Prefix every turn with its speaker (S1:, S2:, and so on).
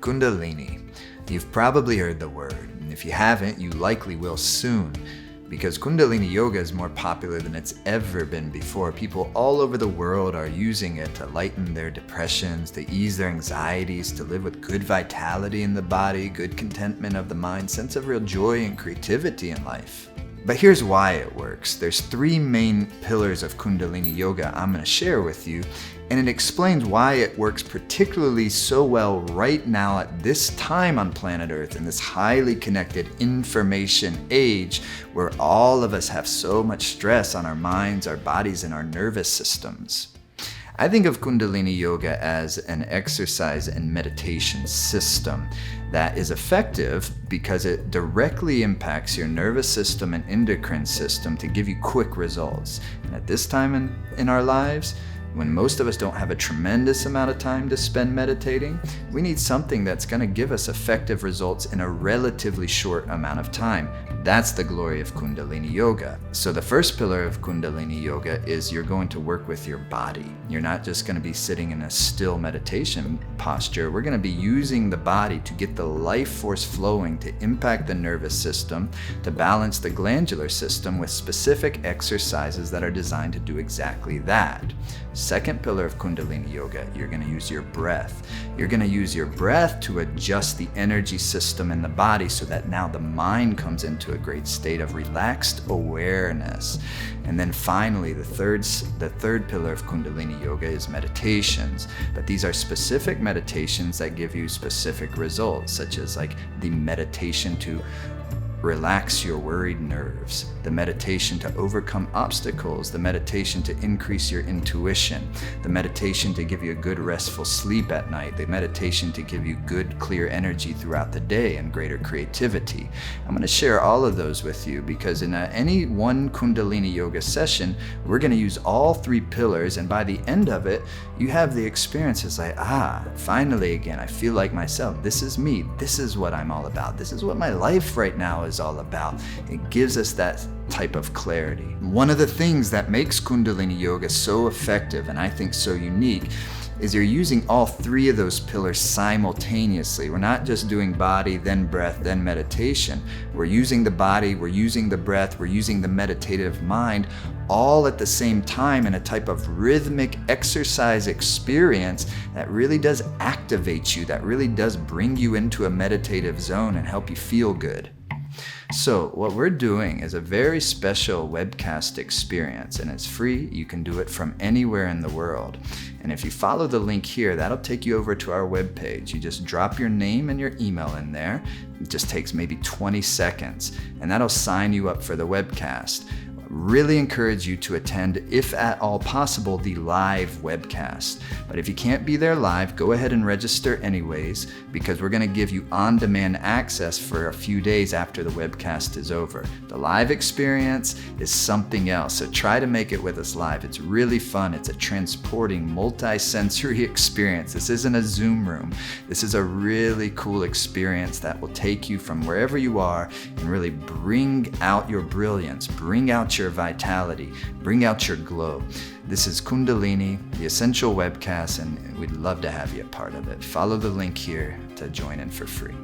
S1: Kundalini. You've probably heard the word, and if you haven't, you likely will soon. Because Kundalini Yoga is more popular than it's ever been before. People all over the world are using it to lighten their depressions, to ease their anxieties, to live with good vitality in the body, good contentment of the mind, sense of real joy and creativity in life. But here's why it works. There's 3 main pillars of Kundalini Yoga I'm going to share with you, and it explains why it works particularly so well right now at this time on planet Earth, in this highly connected information age where all of us have so much stress on our minds, our bodies, and our nervous systems. I think of Kundalini Yoga as an exercise and meditation system that is effective because it directly impacts your nervous system and endocrine system to give you quick results. And at this time in our lives, when most of us don't have a tremendous amount of time to spend meditating, we need something that's going to give us effective results in a relatively short amount of time. That's the glory of Kundalini Yoga. So the first pillar of Kundalini Yoga is you're going to work with your body. You're not just going to be sitting in a still meditation posture. We're going to be using the body to get the life force flowing, to impact the nervous system, to balance the glandular system with specific exercises that are designed to do exactly that. Second pillar of Kundalini Yoga, you're going to use your breath. You're going to use your breath to adjust the energy system in the body so that now the mind comes into a great state of relaxed awareness. And then finally, the third pillar of Kundalini Yoga is meditations. But these are specific meditations that give you specific results, such as like the meditation to relax your worried nerves, the meditation to overcome obstacles, the meditation to increase your intuition, the meditation to give you a good restful sleep at night, the meditation to give you good clear energy throughout the day and greater creativity. I'm going to share all of those with you because in any one Kundalini Yoga session, we're going to use all 3 pillars, and by the end of it, you have the experience. It's like, finally again, I feel like myself. This is me. This is what I'm all about. This is what my life right now is all about. It gives us that type of clarity. One of the things that makes Kundalini Yoga so effective and I think so unique is you're using all 3 of those pillars simultaneously. We're not just doing body, then breath, then meditation. We're using the body, we're using the breath, we're using the meditative mind all at the same time in a type of rhythmic exercise experience that really does activate you, that really does bring you into a meditative zone and help you feel good. So what we're doing is a very special webcast experience, and it's free. You can do it from anywhere in the world. And if you follow the link here, that'll take you over to our webpage. You just drop your name and your email in there. It just takes maybe 20 seconds, and that'll sign you up for the webcast. Really encourage you to attend, if at all possible, the live webcast. But if you can't be there live, go ahead and register anyways, because we're going to give you on-demand access for a few days after the webcast is over. The live experience is something else, so try to make it with us live. It's really fun. It's a transporting, multi-sensory experience. This isn't a Zoom room. This is a really cool experience that will take you from wherever you are and really bring out your brilliance, bring out your vitality, bring out your glow. This is Kundalini, the Essential Webcast, and we'd love to have you a part of it. Follow the link here to join in for free.